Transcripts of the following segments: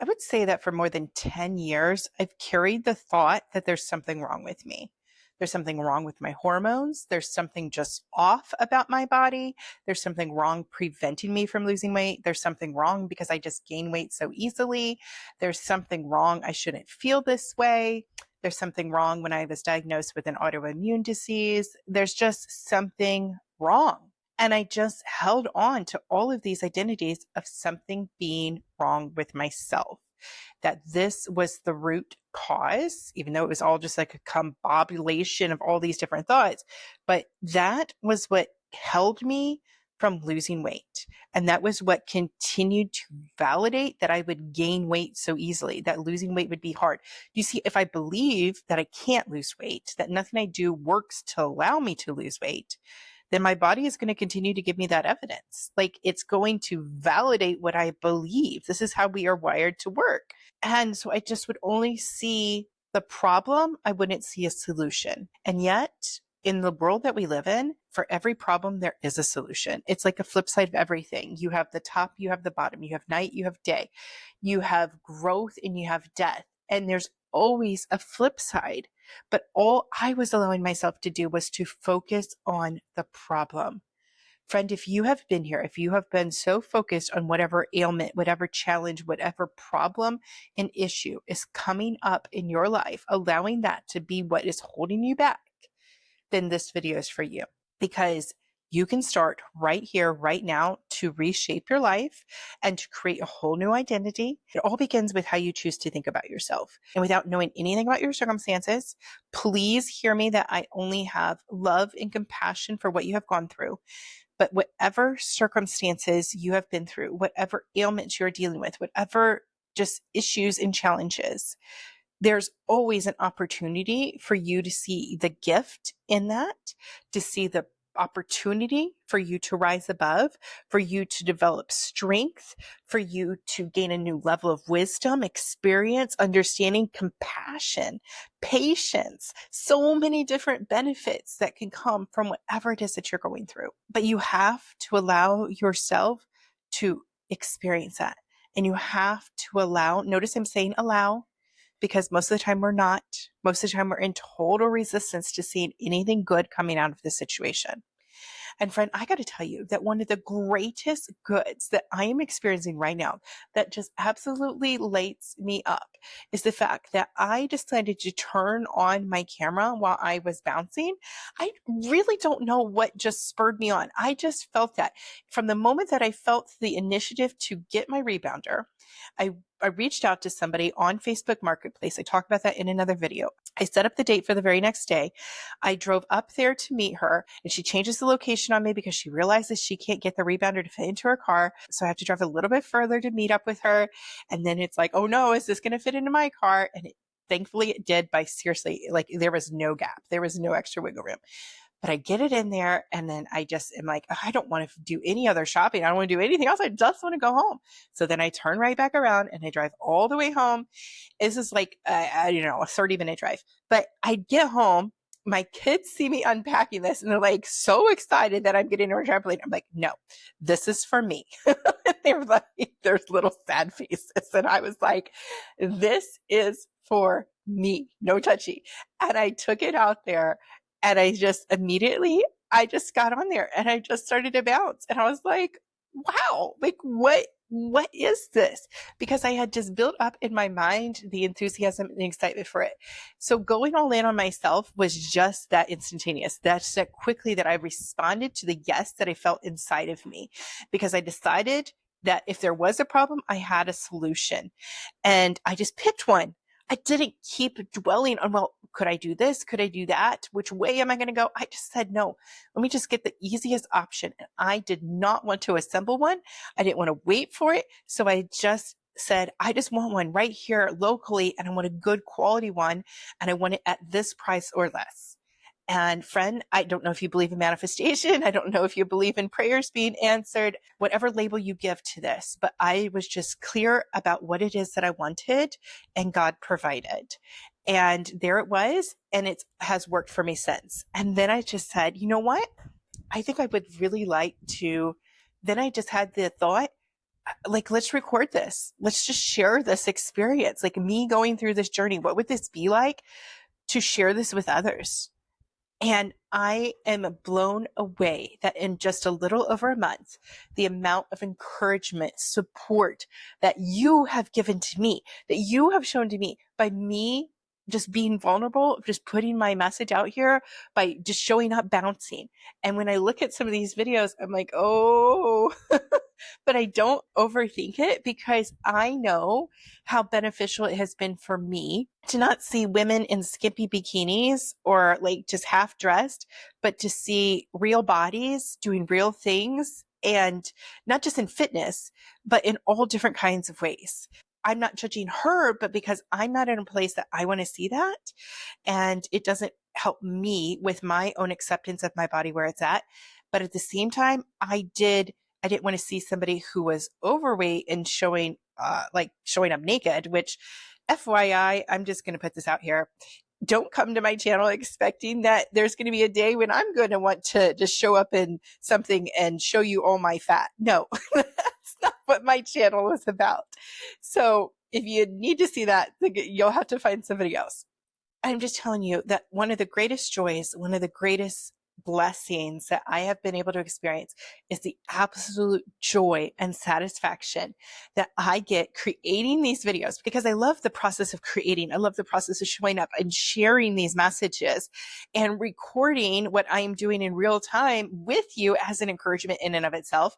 I would say that for more than 10 years, I've carried the thought that there's something wrong with me. There's something wrong with my hormones. There's something just off about my body. There's something wrong preventing me from losing weight. There's something wrong because I just gain weight so easily. There's something wrong. I shouldn't feel this way. There's something wrong when I was diagnosed with an autoimmune disease. There's just something wrong. And I just held on to all of these identities of something being wrong with myself, that this was the root cause, even though it was all just like a combobulation of all these different thoughts. But that was what held me from losing weight. And that was what continued to validate that I would gain weight so easily, that losing weight would be hard. You see, if I believe that I can't lose weight, that nothing I do works to allow me to lose weight, then my body is going to continue to give me that evidence. Like, it's going to validate what I believe. This is how we are wired to work. And so I just would only see the problem. I wouldn't see a solution. And yet, in the world that we live in, for every problem, there is a solution. It's like a flip side of everything. You have the top, you have the bottom, you have night, you have day, you have growth, and you have death. And there's always a flip side. But all I was allowing myself to do was to focus on the problem. Friend, if you have been here, if you have been so focused on whatever ailment, whatever challenge, whatever problem and issue is coming up in your life, allowing that to be what is holding you back, then this video is for you, because you can start right here, right now, to reshape your life and to create a whole new identity. It all begins with how you choose to think about yourself. And without knowing anything about your circumstances, please hear me that I only have love and compassion for what you have gone through. But whatever circumstances you have been through, whatever ailments you're dealing with, whatever just issues and challenges, there's always an opportunity for you to see the gift in that, to see the opportunity for you to rise above, for you to develop strength, for you to gain a new level of wisdom, experience, understanding, compassion, patience, so many different benefits that can come from whatever it is that you're going through. But you have to allow yourself to experience that. And you have to allow, notice I'm saying allow, because most of the time we're not. Most of the time we're in total resistance to seeing anything good coming out of this situation. And friend, I got to tell you that one of the greatest goods that I am experiencing right now that just absolutely lights me up is the fact that I decided to turn on my camera while I was bouncing. I really don't know what just spurred me on. I just felt that from the moment that I felt the initiative to get my rebounder, I reached out to somebody on Facebook Marketplace. I talked about that in another video. I set up the date for the very next day. I drove up there to meet her, and she changes the location on me because she realizes she can't get the rebounder to fit into her car. So I have to drive a little bit further to meet up with her. And then it's like, oh no, is this going to fit into my car? And thankfully it did, by seriously, like, there was no gap. There was no extra wiggle room. But I get it in there, and then I just am like, I don't want to do any other shopping. I don't want to do anything else. I just want to go home. So then I turn right back around and I drive all the way home. This is like, I don't know, a 30-minute drive. But I get home, my kids see me unpacking this, and they're like so excited that I'm getting a trampoline. I'm like, no, this is for me. They were like, there's little sad faces. And I was like, this is for me, no touchy. And I took it out there. And I just immediately, I just got on there and I just started to bounce. And I was like, wow, like what is this? Because I had just built up in my mind the enthusiasm and the excitement for it. So going all in on myself was just that instantaneous. That's that quickly that I responded to the yes that I felt inside of me, because I decided that if there was a problem, I had a solution. And I just picked one. I didn't keep dwelling on, well, could I do this? Could I do that? Which way am I going to go? I just said, no, let me just get the easiest option. And I did not want to assemble one. I didn't want to wait for it. So I just said, I just want one right here locally, and I want a good quality one, and I want it at this price or less. And friend, I don't know if you believe in manifestation. I don't know if you believe in prayers being answered, whatever label you give to this, but I was just clear about what it is that I wanted, and God provided. And there it was. And it has worked for me since. And then I just said, you know what? I think I would really like to, then I just had the thought, like, let's record this. Let's just share this experience. Like me going through this journey. What would this be like to share this with others? And I am blown away that in just a little over a month, the amount of encouragement, support that you have given to me, that you have shown to me by me just being vulnerable, just putting my message out here, by just showing up bouncing. And when I look at some of these videos, I'm like, oh, but I don't overthink it because I know how beneficial it has been for me to not see women in skimpy bikinis or like just half dressed, but to see real bodies doing real things, and not just in fitness, but in all different kinds of ways. I'm not judging her, but because I'm not in a place that I want to see that, and it doesn't help me with my own acceptance of my body where it's at. But at the same time, I didn't want to see somebody who was overweight and showing up naked, which FYI, I'm just going to put this out here. Don't come to my channel expecting that there's going to be a day when I'm going to want to just show up in something and show you all my fat. No, that's not what my channel is about. So if you need to see that, you'll have to find somebody else. I'm just telling you that one of the greatest joys, one of the greatest blessings that I have been able to experience is the absolute joy and satisfaction that I get creating these videos, because I love the process of creating. I love the process of showing up and sharing these messages and recording what I am doing in real time with you as an encouragement in and of itself.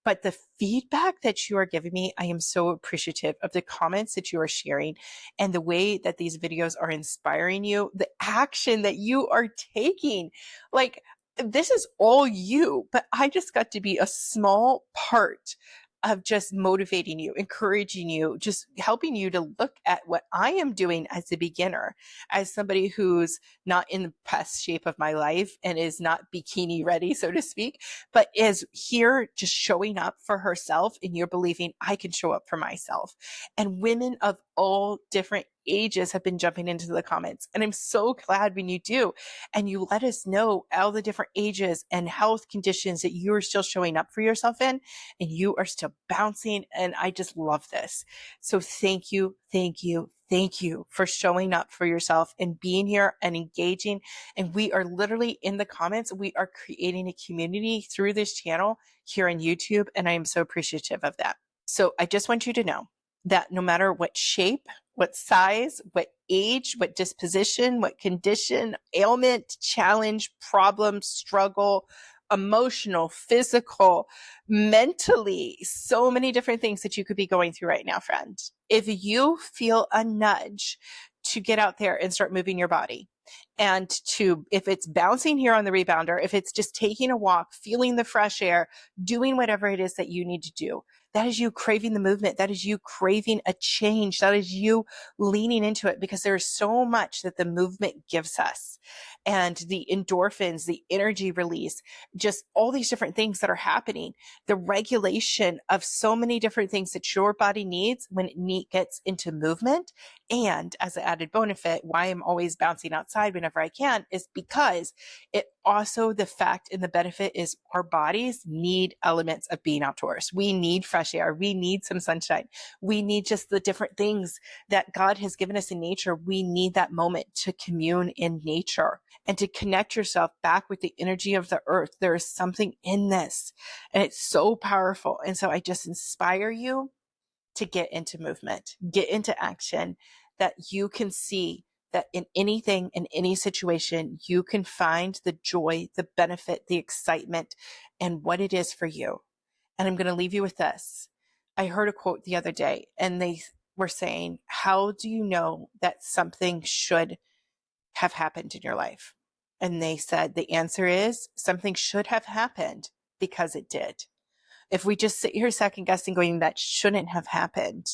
But the feedback that you are giving me, I am so appreciative of the comments that you are sharing and the way that these videos are inspiring you, the action that you are taking. Like, this is all you, but I just got to be a small part of just motivating you, encouraging you, just helping you to look at what I am doing as a beginner, as somebody who's not in the best shape of my life and is not bikini ready, so to speak, but is here just showing up for herself, and you're believing I can show up for myself. And women of all different ages have been jumping into the comments. And I'm so glad when you do. And you let us know all the different ages and health conditions that you're still showing up for yourself in, and you are still bouncing. And I just love this. So thank you, thank you, thank you for showing up for yourself and being here and engaging. And we are literally in the comments. We are creating a community through this channel here on YouTube. And I am so appreciative of that. So I just want you to know that no matter what shape, what size, what age, what disposition, what condition, ailment, challenge, problem, struggle, emotional, physical, mentally, so many different things that you could be going through right now, friend. If you feel a nudge to get out there and start moving your body, and if it's bouncing here on the rebounder, if it's just taking a walk, feeling the fresh air, doing whatever it is that you need to do, that is you craving the movement. That is you craving a change. That is you leaning into it, because there is so much that the movement gives us, and the endorphins, the energy release, just all these different things that are happening, the regulation of so many different things that your body needs when it gets into movement. And as an added benefit, why I'm always bouncing outside whenever I can is because it also, the fact and the benefit is our bodies need elements of being outdoors. We need fresh air. We need some sunshine. We need just the different things that God has given us in nature. We need that moment to commune in nature and to connect yourself back with the energy of the earth. There is something in this, and it's so powerful. And so I just inspire you to get into movement, get into action, that you can see that in anything, in any situation, you can find the joy, the benefit, the excitement, and what it is for you. And I'm going to leave you with this. I heard a quote the other day, and they were saying, how do you know that something should have happened in your life? And they said, the answer is something should have happened because it did. If we just sit here second guessing, going, that shouldn't have happened.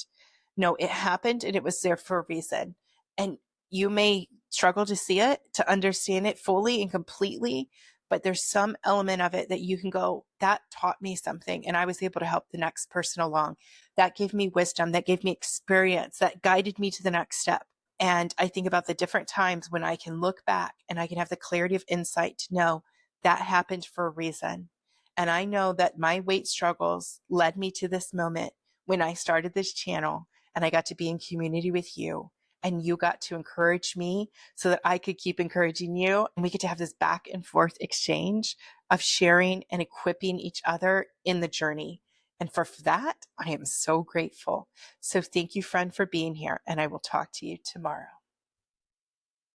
No, it happened, and it was there for a reason. And you may struggle to see it, to understand it fully and completely, but there's some element of it that you can go, that taught me something, and I was able to help the next person along. That gave me wisdom, that gave me experience, that guided me to the next step. And I think about the different times when I can look back and I can have the clarity of insight to know that happened for a reason. And I know that my weight struggles led me to this moment when I started this channel and I got to be in community with you. And you got to encourage me so that I could keep encouraging you. And we get to have this back and forth exchange of sharing and equipping each other in the journey. And for that, I am so grateful. So thank you, friend, for being here. And I will talk to you tomorrow.